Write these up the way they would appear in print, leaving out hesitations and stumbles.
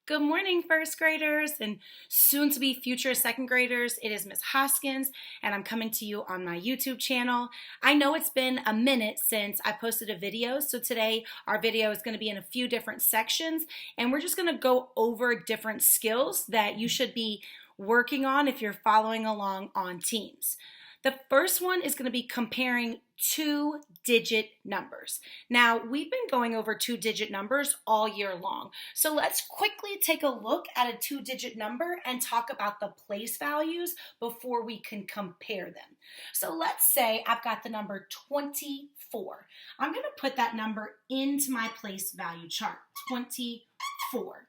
Good morning, first graders and soon to be future second graders. It is Miss Hoskins, and I'm coming to you on my YouTube channel. I know it's been a minute since I posted a video, so today our video is going to be in a few different sections, and we're just going to go over different skills that you should be working on if you're following along on Teams. The first one is going to be comparing two-digit numbers. Now, we've been going over two-digit numbers all year long. So let's quickly take a look at a two-digit number and talk about the place values before we can compare them. So let's say I've got the number 24. I'm going to put that number into my place value chart, 24.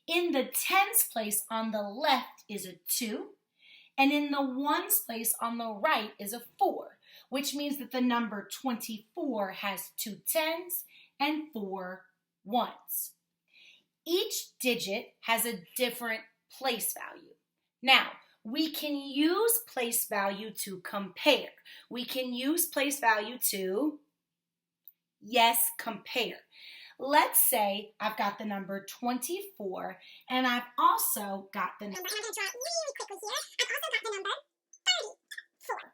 In the tens place on the left is a 2. And in the ones place on the right is a 4, which means that the number 24 has 2 tens and 4 ones. Each digit has a different place value. Now, we can use place value to compare. We can use place value to, compare. Let's say I've got the number 24, and I've also got the number, I'm going to draw it really quickly here, I've also got the number 34.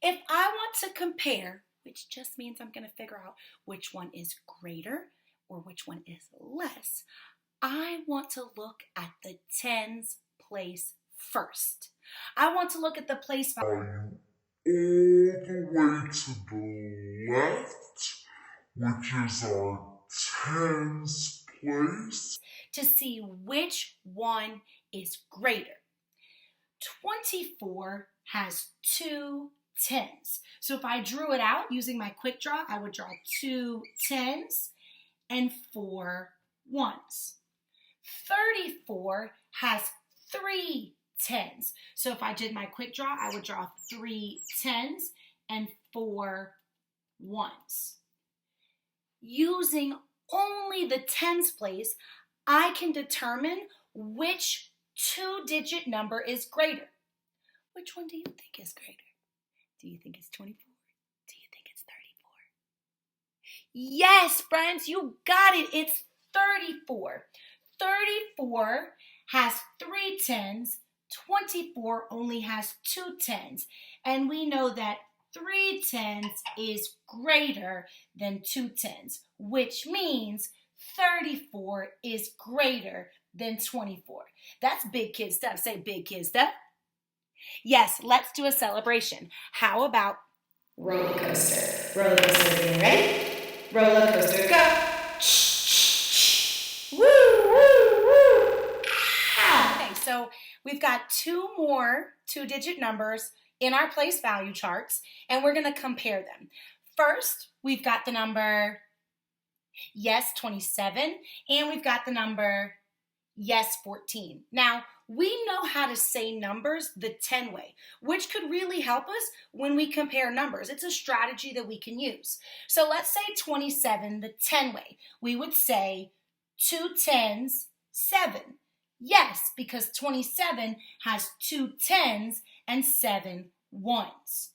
If I want to compare, which just means I'm going to figure out which one is greater or which one is less, I want to look at the tens place first. I want to look at the place value all the way to the left, which is our tens place, to see which one is greater. 24 has 2 tens. So if I drew it out using my quick draw, I would draw 2 tens and 4 ones. 34 has 3 tens. So if I did my quick draw, I would draw 3 tens and 4 ones. Using only the tens place, I can determine which two-digit number is greater. Which one do you think is greater? Do you think it's 24? Do you think it's 34? Yes, friends, you got it. It's 34. 34 has 3 tens. 24 only has 2 tens. And we know that 3 tens is greater than 2 tens, which means 34 is greater than 24. That's big kid stuff. Say big kid stuff. Yes, let's do a celebration. How about roller coaster? Roller coaster, getting ready? Roller coaster, go! Woo, woo, woo! Okay, so we've got 2 more two-digit numbers in our place value charts, and we're going to compare them. First, we've got the number, 27, and we've got the number, 14. Now, we know how to say numbers the 10 way, which could really help us when we compare numbers. It's a strategy that we can use. So let's say 27 the 10 way. We would say 2 tens, 7. Yes, because 27 has 2 tens and 7 ones.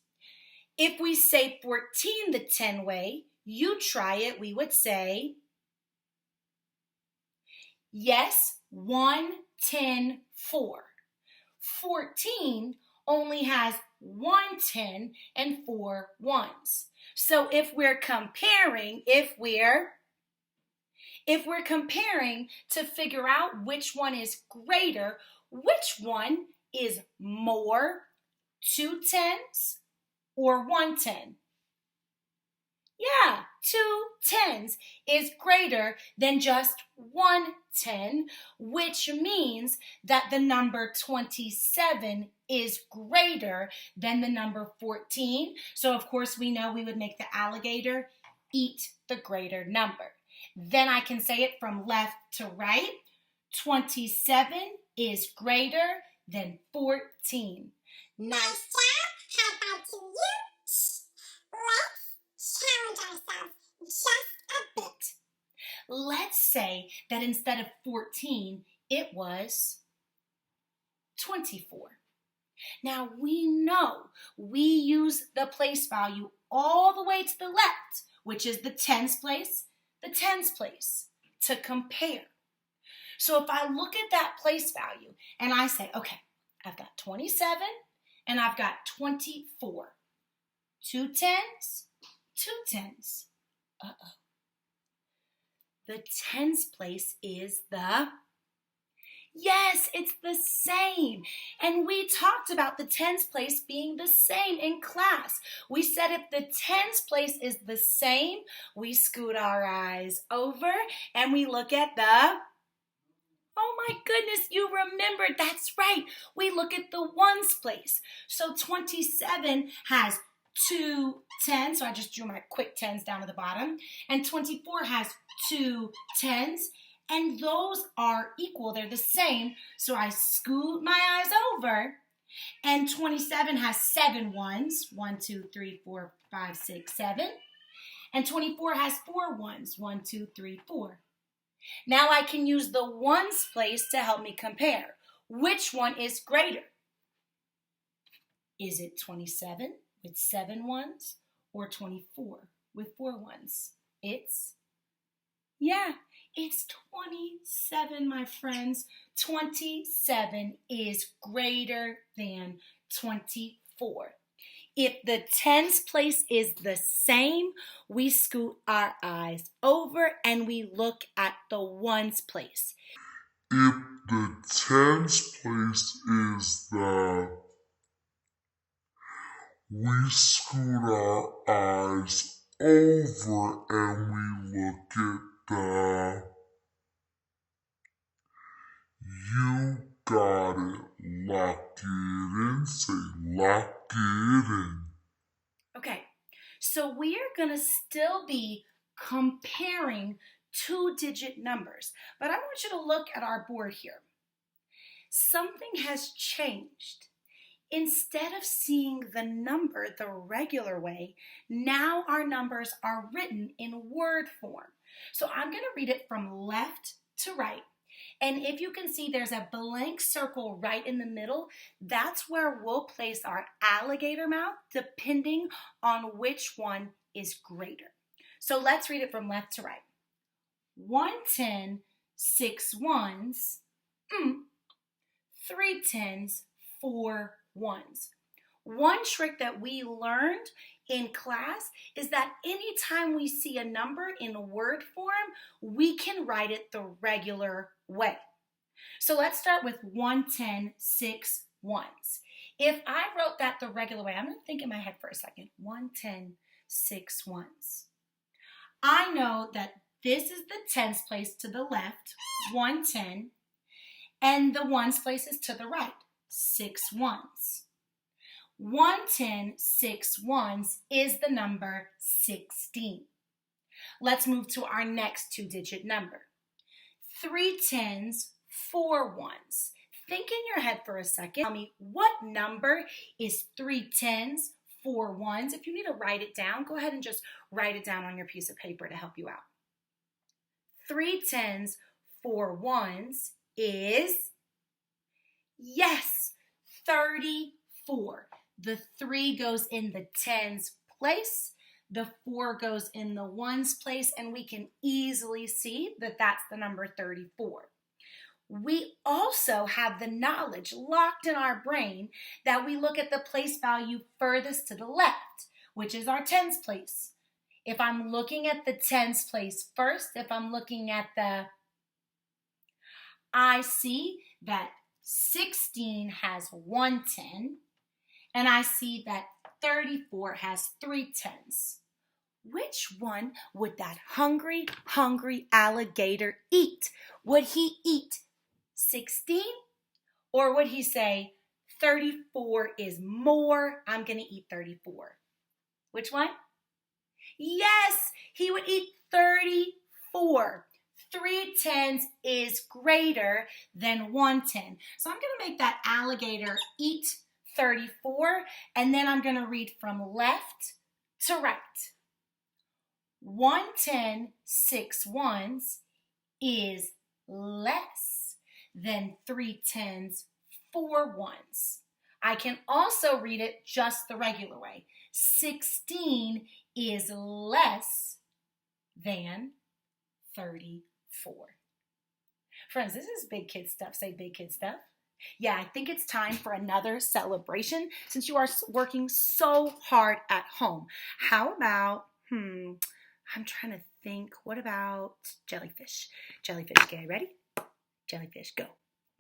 If we say 14 the 10 way, you try it, we would say, 1, 10, 4. 14 only has 1 10 and 4 ones. So if we're comparing to figure out which one is greater, which one is more, 2 tens or 1 10? Yeah, 2 tens is greater than just 1 10, which means that the number 27 is greater than the number 14. So of course we know we would make the alligator eat the greater number. Then I can say it from left to right. 27 is greater than 14. Nice job. How about you? Let's challenge ourselves just a bit. Let's say that instead of 14, it was 24. Now we know we use the place value all the way to the left, which is the tens place, to compare. So if I look at that place value and I say, okay, I've got 27 and I've got 24. 2 tens, 2 tens. Uh-oh. The tens place is yes, it's the same. And we talked about the tens place being the same in class. We said if the tens place is the same, we scoot our eyes over and we look at oh my goodness, you remembered. That's right. We look at the ones place. So 27 has 2 tens. So I just drew my quick tens down to the bottom. And 24 has 2 tens. And those are equal. They're the same. So I scoot my eyes over. And 27 has 7 ones. 1, 2, 3, 4, 5, 6, 7. And 24 has 4 ones. 1, 2, 3, 4. Now I can use the ones place to help me compare. Which one is greater? Is it 27 with 7 ones or 24 with 4 ones? It's 27, my friends. 27 is greater than 24. If the tens place is the same, we scoot our eyes over and we look at the ones place. If the tens place is we scoot our eyes over and we look at you got it. Lock it in. Say lock it in. Okay, so we are going to still be comparing 2-digit numbers, but I want you to look at our board here. Something has changed. Instead of seeing the number the regular way, now our numbers are written in word form. So I'm going to read it from left to right. And if you can see, there's a blank circle right in the middle. That's where we'll place our alligator mouth depending on which one is greater. So let's read it from left to right. 1 10, 6 ones, 3 tens, 4 ones. One trick that we learned in class is that anytime we see a number in word form, we can write it the regular way. So let's start with 1 10, 6 ones. If I wrote that the regular way, I'm going to think in my head for a second. 1 10, 6 ones. I know that this is the tens place to the left, 1 10, and the ones place is to the right, 6 ones. 1 10, 6 ones is the number 16. Let's move to our next 2-digit number. 3 tens, 4 ones. Think in your head for a second. Tell me, what number is 3 tens, 4 ones? If you need to write it down, go ahead and just write it down on your piece of paper to help you out. 3 tens, 4 ones is, yes, 34. The 3 goes in the tens place, the 4 goes in the ones place, and we can easily see that that's the number 34. We also have the knowledge locked in our brain that we look at the place value furthest to the left, which is our tens place. If I'm looking at the tens place first, if I'm looking at I see that 16 has 1 10, and I see that 34 has 3 tens. Which one would that hungry alligator eat? Would he eat 16? Or would he say 34 is more, I'm going to eat 34? Which one? Yes, he would eat 34. 3 tens is greater than 1 10. So I'm going to make that alligator eat 34, and then I'm going to read from left to right. 1 10, 6 ones is less than 3 tens, 4 ones. I can also read it just the regular way. 16 is less than 34. Friends, this is big kid stuff. Say big kid stuff. Yeah, I think it's time for another celebration since you are working so hard at home. How about, I'm trying to think. What about jellyfish? Jellyfish, get ready? Jellyfish, go.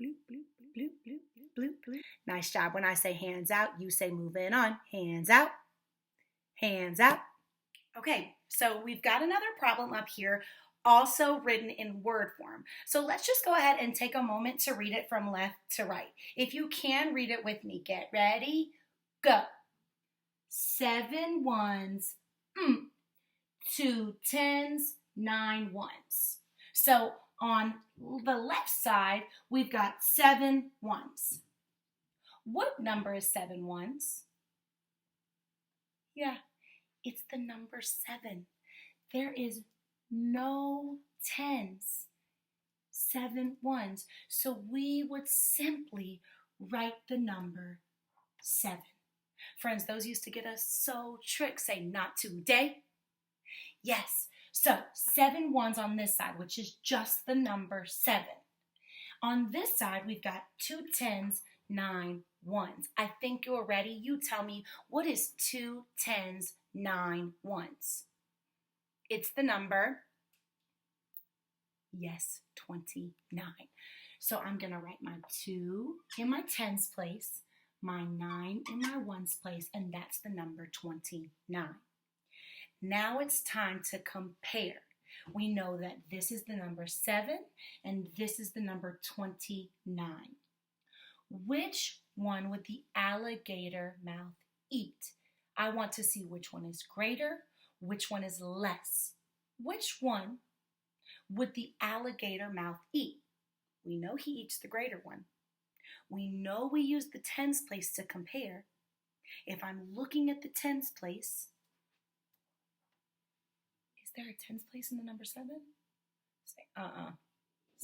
Bloop, bloop, bloop, bloop, bloop, bloop, bloop. Nice job. When I say hands out, you say moving on. Hands out. Hands out. Okay, so we've got another problem up here, also written in word form. So let's just go ahead and take a moment to read it from left to right. If you can, read it with me. Get ready, go. 7 ones, 2 tens, 9 ones. So on the left side, we've got 7 ones. What number is 7 ones? Yeah, it's the number 7. There is no tens, 7 ones. So we would simply write the number 7. Friends, those used to get us so tricked. Say, not today. Yes, so 7 ones on this side, which is just the number 7. On this side, we've got 2 tens, 9 ones. I think you're ready. You tell me, what is 2 tens, 9 ones? It's the number, yes, 29. So I'm going to write my 2 in my tens place, my 9 in my ones place, and that's the number 29. Now it's time to compare. We know that this is the number 7 and this is the number 29. Which one would the alligator mouth eat? I want to see which one is greater, which one is less. Which one would the alligator mouth eat? We know he eats the greater one. We know we use the tens place to compare. If I'm looking at the tens place, is there a tens place in the number 7? Say,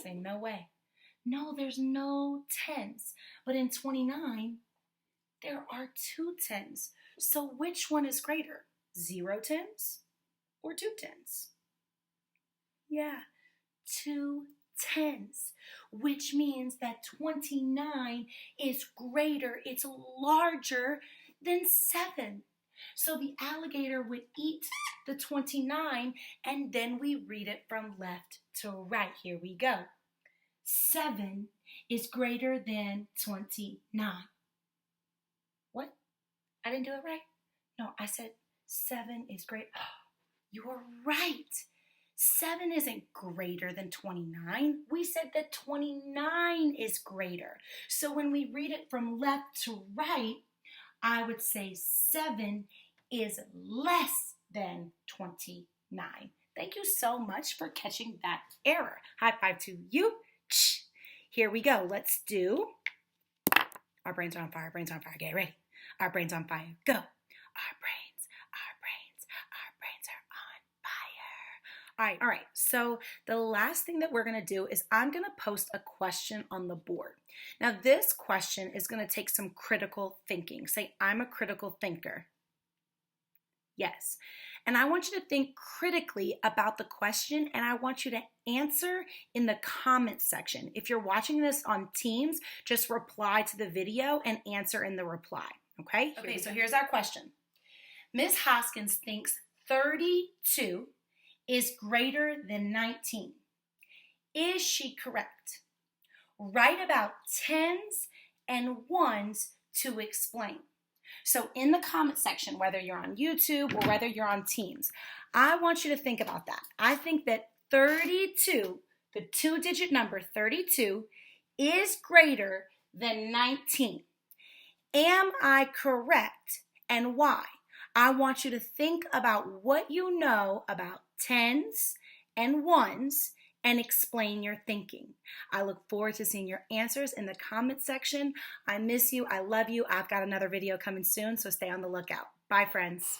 Say, no way. No, there's no tens. But in 29, there are 2 tens. So which one is greater? 0 tens or 2 tens? Yeah, 2 tens, which means that 29 is greater, it's larger than 7. So the alligator would eat the 29, and then we read it from left to right. Here we go. 7 is greater than 29. What? I didn't do it right? No, I said 7 is great. You were right. 7 isn't greater than 29. We said that 29 is greater. So when we read it from left to right, I would say 7 is less than 29. Thank you so much for catching that error. High five to you. Here we go. Let's do our brains are on fire. Brains are on fire. Get ready. Our brains on fire. Go. Our brains are on fire. All right. So the last thing that we're going to do is I'm going to post a question on the board. Now this question is going to take some critical thinking. Say, I'm a critical thinker. Yes. And I want you to think critically about the question, and I want you to answer in the comments section. If you're watching this on Teams, just reply to the video and answer in the reply, okay? Okay, so here's our question. Ms. Hoskins thinks 32 is greater than 19. Is she correct? Write about tens and ones to explain. So in the comment section, whether you're on YouTube or whether you're on Teams, I want you to think about that. I think that 32, the 2-digit number 32, is greater than 19. Am I correct and why? I want you to think about what you know about tens and ones and explain your thinking. I look forward to seeing your answers in the comment section. I miss you. I love you. I've got another video coming soon, so stay on the lookout. Bye, friends.